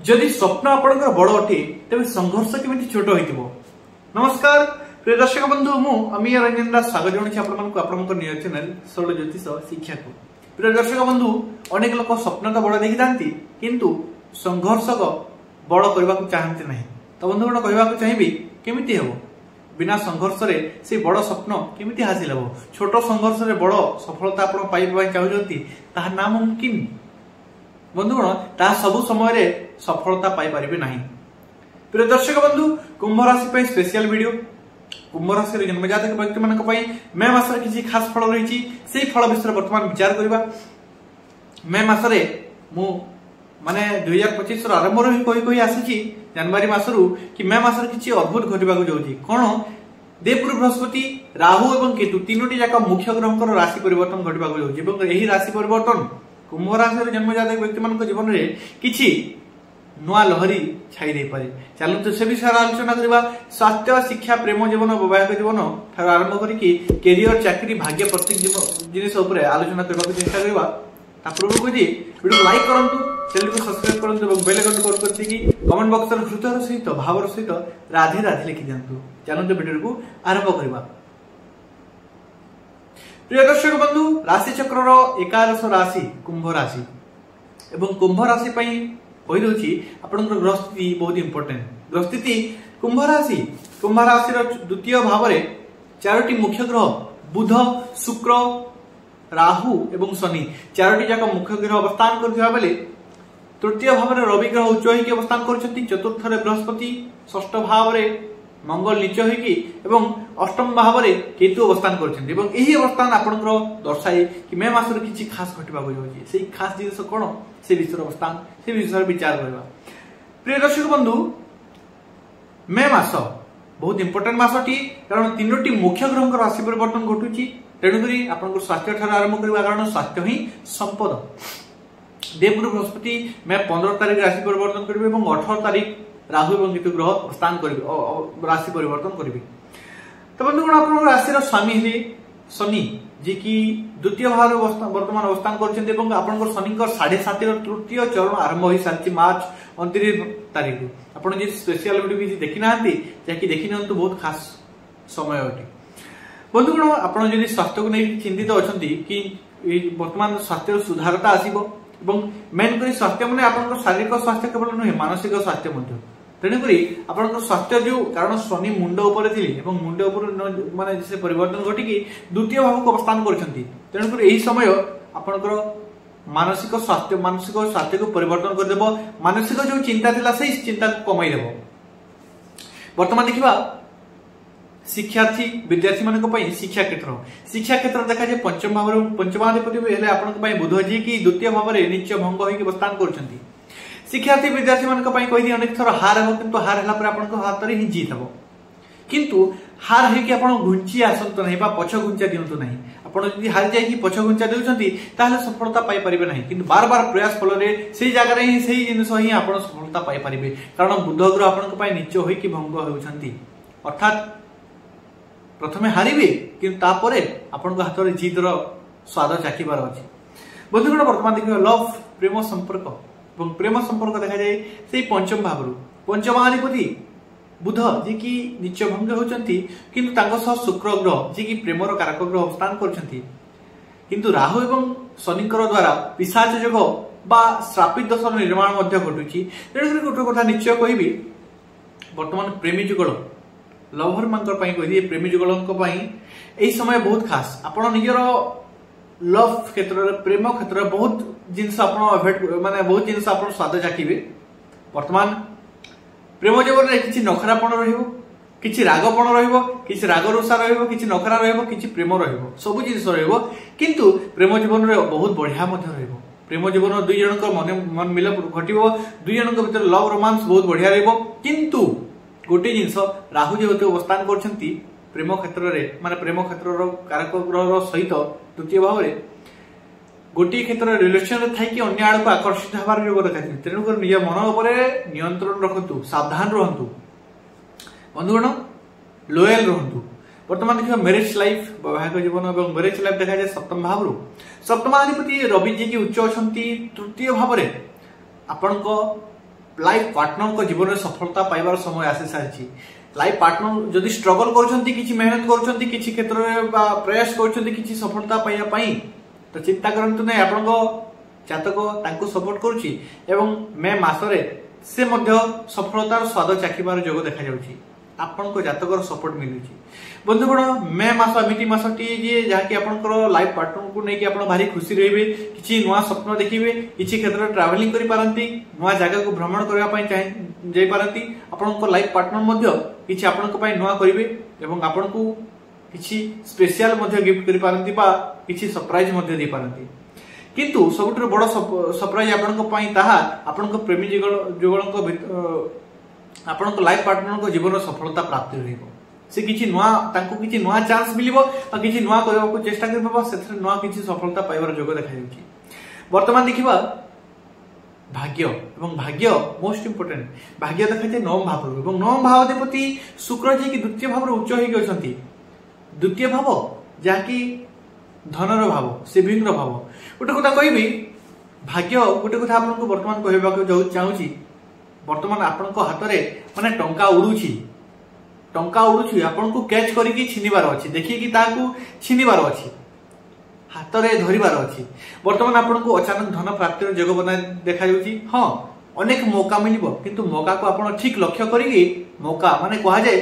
जदि स्वप्न आपणकर बड़ अटे तेज संघर्ष केमी छोट हो। नमस्कार प्रिय दर्शक बंधु मु अमीय रंजन दास स्वागत जनाऊँ आपण निज चैनल षोल ज्योतिष शिक्षा को। प्रिय दर्शक बंधु अनेक लोक स्वप्न तो बड़ देखी था किंतु संघर्ष बड़ करने को चाहते ना। तो बंधुगण कहवाक चाहिए केमिति हेबो बिना संघर्ष रे से बड़ स्वप्न केमिति हासिल हेबो। छोट संघर्ष रे बड़ सफलता आपण पाइबा चाहूछंती ताहा नामुमकिन बंधुगण ता सब समय सफलता पाई परिबे नाही। प्रिय दर्शक बंधु कुंभ राशि पे स्पेशल वीडियो। कुंभ राशि रे जन्म जातक व्यक्ति मानक पई मे मास रे किछि खास फल रहिछि सेही फल विषय वर्तमान विचार करबा। मे मास रे मु माने 2025 रो आरंभ रही कोई आसीछि जनवरी मासरू कि मे मास रे किछि अद्भुत घटिबा को जाउछि। कोन देवपुर बृहस्पति राहु एवं केतु तीनोटी जाक मुख्य ग्रहकर राशि परिवर्तन घटिबा को जाउछि एवं एही राशि परिवर्तन कुंभ राशि रे जन्म जातक व्यक्ति मानक जीवन रे किछि नुआ लहरी छाई दे पारे। चलते से विषय आलोचना करबा। स्वास्थ्य शिक्षा प्रेम जीवन वैवाहिक जीवन ठार आरंभ करिकी कैरियर चाकरी भाग्य प्रत्येक जिनिस उपरे आलोचना करबा चेष्टा करबा। ता पूर्व को जी वीडियो लाइक करंतु चैनल को सब्सक्राइब करंतु एवं बेल आइकन को ऑन करते कि कमेंट बॉक्स रे हृदयर सहित भावर सहित राधे राधे लिखि दियंतु। चलते वीडियो को आरंभ करबा। प्रिय दर्शक बंधु राशि चक्र रो 11 राशि कुंभ राशि एवं कुंभ राशि पई कहि दोछि आपनकर ग्रह स्थिति बहुत इंपोर्टेंट। ग्रह स्थिति कुंभ राशि रो द्वितीय भाव रे चारोटी मुख्य ग्रह बुध शुक्र राहु एवं शनि चारोटी जाक मुख्य ग्रह अवस्थान करथिबा बेले तृतीय भाव रे रवि ग्रह उच्च होइके अवस्थान करछंती। चतुर्थ रे बृहस्पति षष्ठ भाव रे मंगल नीच होइकी एवं अष्टम भाव रे केतु अवस्थान करछंती एवं एही अवस्थान आपनकर दर्शाए कि मे मास रे किछि खास घटिबा को जाउछि। सेही खास जिनिस कोन से विषय अवस्थान से विषय विचार करबा। प्रिय दर्शक बंधु मे मास बहुत इंपोर्टेंट मासटी कारण तीनोटी मुख्य ग्रहकर राशि परिवर्तन घटुची। तेणुकरी आपनकर स्वास्थ्य ठार आरंभ करबा कारण स्वास्थ्य ही संपद। देवगुरु बृहस्पति मे 15 तारिख राशि परिवर्तन करबे एवं 18 तारिख राहु एवं केतु ग्रह अवस्थान करबे राशि परिवर्तन करबे। तो बंधुगण आपनकर राशि स्वामी हेले शनि जी की द्वितीय भाव वर्तमान अवस्थान करछन्ते एवं आपनकर शनिकर 7.5 तृतीय चरण आरंभ होई सारछि मार्च 29 तारिख। आपण जे स्पेशल वीडियो भी देखि नाहंती जाकी देखि नंतु बहुत खास समय अटे। बंधुगण आपण जदि स्वास्थ्य को नै चिंतित अछंती कि वर्तमान स्वास्थ्य सुधारता आसीबो एवं मेन करी स्वास्थ्य माने आपनकर शारीरिक स्वास्थ्य केवल नै मानसिक स्वास्थ्य मध्य। तेणुकरी आपनकर स्वास्थ्य जो कारण शनि मुंड ऊपर थिले एवं मुंड ऊपर माने से परिवर्तन घटिकी द्वितीय भाव को अवस्थान करछंती। तेणुकरी एही समय आपनकर मानसिक स्वास्थ्य को परिवर्तन कर देबो। मानसिक जो चिंता थिला सेही चिंता को कमाई देबो। वर्तमान देखिबा शिक्षार्थी विद्यार्थी मानक पई शिक्षा क्षेत्र देखा जे पंचमाधिपति हेले आपनक पई बुध जी की द्वितीय भाव रे नीच भंग होई के अवस्थान करछंती। शिक्षार्थी विद्यार्थी मानक पई कहि अनेक थर हार हो किंतु हार हला पर आपनक हाथ रे ही जीत हबो किंतु हार हे कि आपण घुंची आसंत नहीं बा पछ घुंचा दियंतु नहीं। आपण जदि हार जाय कि पछ घुंचा देउछंती ताहले सफलता पाई परिबे नहीं किंतु बार बार प्रयास फल रे सेही जागा रे ही सेही जिंस ही आपण सफलता पाई परिबे कारण बुध ग्रह आपनक पई नीच होई कि भंग होउछंती। अर्थात प्रथमे हारिबे किंतु तापरे आपनक हाथ रे जीत रो स्वाद चाखिबार अछि। बंधुगण वर्तमान देखिबा लव प्रेम संपर्क एवं प्रेम संपर्क देखा जाए से पंचम भाव पंचमाधिपति बुध जी की नीच भंग होचंती किंतु तांको सह शुक्र ग्रह जी की प्रेमर कारक ग्रह अवस्थान करछंती किंतु राहु एवं शनिकर द्वारा पिशाच जोग बा श्रापित दोषर निर्माण मध्य घटुची। तेणुकरी गोटे कथा निश्चय कहबी वर्तमान प्रेमी जुगल लवर मानकर पई कहि प्रेमी जुगलक पई एही समय बहुत खास। आपण निजर लव क्षेत्र प्रेम क्षेत्र बहुत जिनस माने बहुत जिनस स्वाद चाखिबे। वर्तमान प्रेम जीवन में किसी नखरापण रहिबो किसी रागपण रहिबो किसी राग रुषा रहिबो किसी नखरा रहिबो किसी प्रेम रहिबो सब जिनस रहिबो किंतु प्रेम जीवन में बहुत बढ़िया मध्य रहिबो। प्रेम जीवन दुई जनक मन मिलप घटिबो दुई जनक भीतर लव रोमांस बहुत बढ़िया रहिबो किंतु गोटे जिनस राहु जेहेतु अवस्थान करछंती प्रेम क्षेत्र रे माने प्रेम क्षेत्र कारक ग्रह सहित द्वितीय भाव रे गोटे क्षेत्र रिलेशन थाई कि अन्य आड़ को आकर्षित हबार योग देखा। तेणुकर निज मन उपर नियंत्रण रखतु सावधान रहतु बंधुगण लोयल रहतु। वर्तमान देखिए मैरिज लाइफ वैवाहिक जीवन और मैरिज लाइफ देखा जाए सप्तम भाव सप्तमाधिपति रवि जी की उच्च अच्छा तृतीय भाव आपण लाइफ पार्टनर को जीवन में सफलता पाइबार समय आसी सारी। लाइफ पार्टनर जदि स्ट्रगल कर मेहनत कर क्षेत्र में प्रयास कर सफलता पाइबा तो चिंता करंतु नहीं, आपण जातक सपोर्ट करुच्ची एवं मे मासरे से मध्य सफलतार स्वाद चाखिबार जोग देखा जाउची। आपण जातकर सपोर्ट मिलुची। बंधुगण मे मास एमिति मासटी जे जहाँकि आपनकर लाइफ पार्टनर को नहीं कि आपण भारी खुशी रहिबे, किछि नुआ स्वप्न देखिबे, किछि क्षेत्र ट्रैवलिंग करि पारंती, नुआ जगह को भ्रमण करबा पई जाई पारंती। आपनकर लाइफ पार्टनर मध्य किछि आपनक पई नुआ करिवे एवं आपनकु किछि स्पेशल मध्य गिफ्ट करि पारंती बा किछि सरप्राइज मध्य दे पारंती। किंतु सबुठु बड़ सरप्राइज आपनक पई ताहा आपनक प्रेमी जुगलक आपनक लाइफ पार्टनर को जीवन सफलता प्राप्ति रहिबो। से किछि नुआ तांको किछि नुआ चांस मिलिबो आ किछि नुआ करबा को चेष्टा करबा सेथरे नुआ किछि सफलता पाइबार जोग देखा जाउची। वर्तमान देखिबा भाग्य एवं भाग्य मोस्ट इंपोर्टेंट। भाग्य देखा जाय नवम भाव एवं नवम भावाधिपति शुक्र जे कि द्वितीय भाव उच्च होई गयछंती। द्वितीय भाव जाकी धनर भाव, सेविंग रो भाव। गोटे कथा कहबी भाग्य गोटे कथा आपनको वर्तमान कहबा को चाहूची। वर्तमान आपनको हाथ में माने टंका उड़ुची आपनको कैच करिकी छिनिबार अछि, देखि कि ताकू छिनिबार अछि, हाथ में धरिबार अछि। वर्तमान आपनको अचानक धन प्राप्तिर जोग बना देखा जाउची। हां अनेक मौका मिलिबो किंतु मौका को आपण ठीक लक्ष्य करिकी मौका माने कहा जाय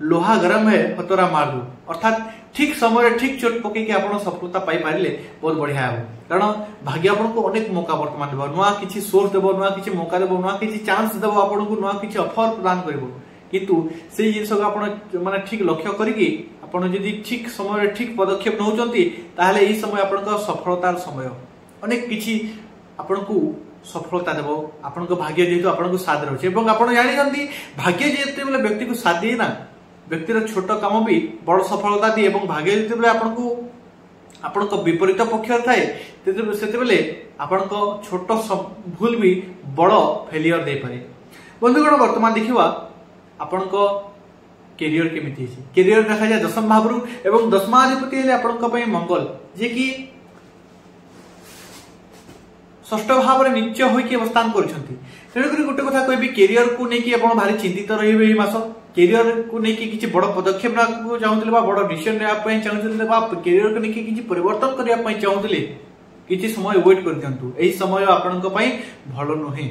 लोहा गरम है हतोरा मार दो, अर्थात ठीक समय ठीक चोट पकई के आपण सफलता पाई पारिले बहुत बढ़िया हो। कारण भाग्य आपनको अनेक मौका वर्तमान देबो, नुआ किछि सोर्स देबो, नुआ किछि मौका देबो, नुआ किछि चांस देबो, आपनको नुआ किछि ऑफर प्रदान करबो। किंतु से जिंस को आपण माने ठीक लक्ष्य करिकी आपण यदि ठीक समय ठीक पदक्षेप नउचंती ताहले एही समय आपनको सफलतार समय अनेक किछि आपनको सफलता देबो। आपनको भाग्य जेतु आपनको साथ रहउछि एवं आपण जानि जंती भाग्य जेते बेले व्यक्ति को साथ दिए ना व्यक्तिर छोट काम भी बड़ सफलता दिए एवं भाग्य जेते आपनको विपरीत पक्ष थाए सेते बेले आपनको छोट भूल भी बड़ फेलियर दे पारे। बंधुगण वर्तमान देखिबा आपनको कैरियर केमिति अछि। कैरियर देखा जाय दशम भावरु एवं दशमाधिपति हेले आपनको पय मंगल जे कि षष्ठ भाव में नीच होइके अवस्थान करछंती। तेणुकरी गोटे कथा कहबी कैरियर को नहीं कि आपण भारी चिंतित रहिबे एही मास। कैरियर को नहीं कि किछि बड़ पदक्षेप ना चाहूतिले बा बड़ डिसीजन लेबा पय चाहूतिले बा कैरियर को नहीं कि किछि परिवर्तन करिया पय चाहूतिले किछि समय वेट कर दियंतु। एही समय आपनको पय भलो नहे,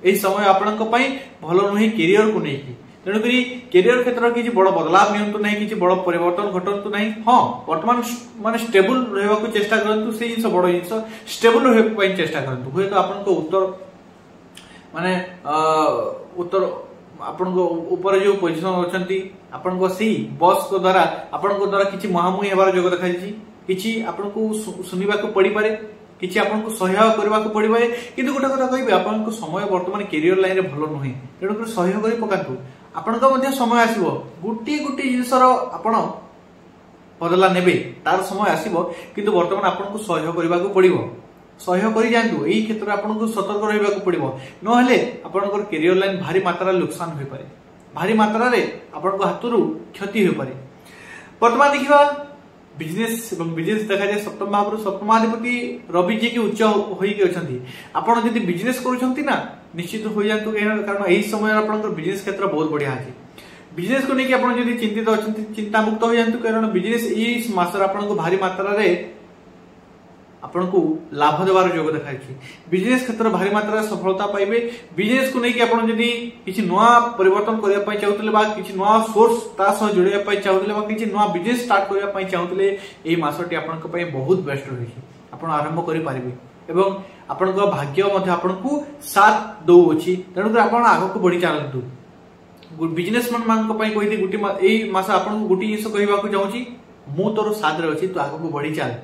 एही समय आपनको पय भलो नहे कैरियर को नहीं कि। तेणुकरी कैरियर क्षेत्र में किसी बड़ बदलाव नियंतु नहीं, किसी बड़ परिवर्तन घटंतु नहीं। हाँ वर्तमान माने स्टेबल रहबा को चेष्टा करंतु, से जिंस बड़ जिंस स्टेबल रहबा पय चेष्टा करंतु। होय तो आपनको उत्तर माने उत्तर आपनको ऊपर जो पोजीशन अछंती आपनको सही बॉस को द्वारा आपनको द्वारा किछि महामुही हेबार जोग देखा जायछि। किछि आपनको सुनिबा को पड़ी पारे, किछि आपनको सहयोग करबा को पड़ी पारे। किंतु गोटे कथा कहबी आपनको समय वर्तमान कैरियर लाइन रे भलो नहे, तेणु सहयोग करि पकांतु। आपनको मध्य समय आसीबो गुटी गुटी जिंसर आपण बदला नेबे तार समय आसीबो, किंतु वर्तमान आपनको सहयोग करबा को पड़िबो। सहयोग करि जानतु एही क्षेत्र में आपनको सतर्क रहबा को पड़िबो, न हेले आपनकर कैरियर लाइन भारी मात्रा नुकसान होई पारे, भारी मात्रा रे आपनको हातरु क्षति होई पारे। वर्तमान देखिबा बिजनेस एवं बिजनेस देखा जाय सप्तम भाव सप्तमाधिपति रवि जी की उच्च होई के अछंती। आपण यदि बिजनेस करूछंती ना निश्चित हो जानतु, कारण एही समय आपनकर बिजनेस क्षेत्र बहुत बढ़िया अछि। बिजनेस को लेके आपण यदि चिंतित अछंती चिंता मुक्त हो जानतु, कारण बिजनेस एही मास रे आपनको भारी मात्रा रे आपनको लाभ देवार जोग देखाइछि। बिजनेस क्षेत्र भारी मात्रा रे सफलता पाइबे। बिजनेस को लेके आपण यदि किछि नवा परिवर्तन करिया पय चाहूतले बा किछि नवा सोर्स ता सह जोड़िया पय चाहूतले बा किछि नवा बिजनेस स्टार्ट करिया पय चाहूतले एही मासटी आपनको पय बहुत बेस्ट रहिछि। आपण आरंभ करि पारिबे एवं आपनको भाग्य मध्ये आपनको साथ दउ अछि। तेणु आपण आगो को बढ़ी चालंतु। बिजनेसमैन मानक पय कहिदे गुटी एही मास आपनको गुटी जिंस कहिबा को चाहूछि, मु तोर साथ रे अछि, तू आगो को बढ़ी चाल,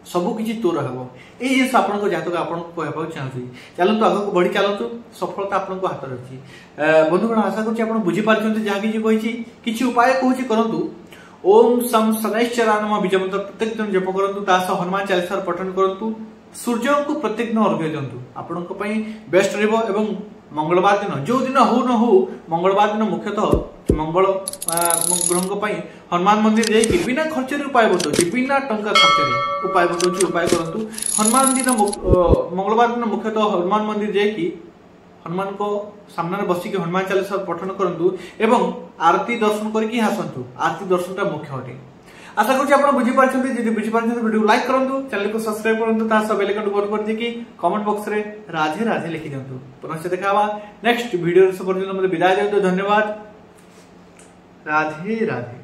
सबु किछि तोर हबो। एही जिंस आपनको जातक आपनको कहबा चाहूछि, चलंतु आगो को बढ़ी चलंतु, सफलता आपनको हाथ रे अछि। बंधुगण आशा करछि आपण बुझी पारछन्ते जहा किछि कहिछि। किछि उपाय कहूछि करंतु। ओम सम शनैश्चराय नमः बीज मंत्र प्रत्येक दिन जप करंतु, तास हनुमान चालीसा पठन करंतु, सूर्य को प्रत्येक दिन अर्घ्य दियंतु। आपनको पय बेस्ट रहबो। एवं मंगलवार दिन जो दिन हो न हो मंगलवार दिन मुख्यतः मंगल ग्रह पय हनुमान मंदिर जाइए बिना खर्च उपाय बताऊँ, बिना टंका खर्च उपाय बताऊँ, उपाय करंतु। हनुमान दिन मंगलवार दिन मुख्यतः हनुमान मंदिर जाइए हनुमान को सामने बसिक हनुमान चालीसा पठन करंतु एवं आरती दर्शन करके आसतु। आरती दर्शनटा मुख्य अटे। आशा करूँ आप बुझी पार्टी। जब बुझी पार्टी वीडियो लाइक करूँ, चैनल को सब्सक्राइब करूँ, बेल आइकन को बंद कर दी कमेंट बॉक्स रे राधे राधे लिखि दिंतु। पुनः देखा नेक्स्ट वीडियो से विदाय दिंतु। धन्यवाद। राधे राधे।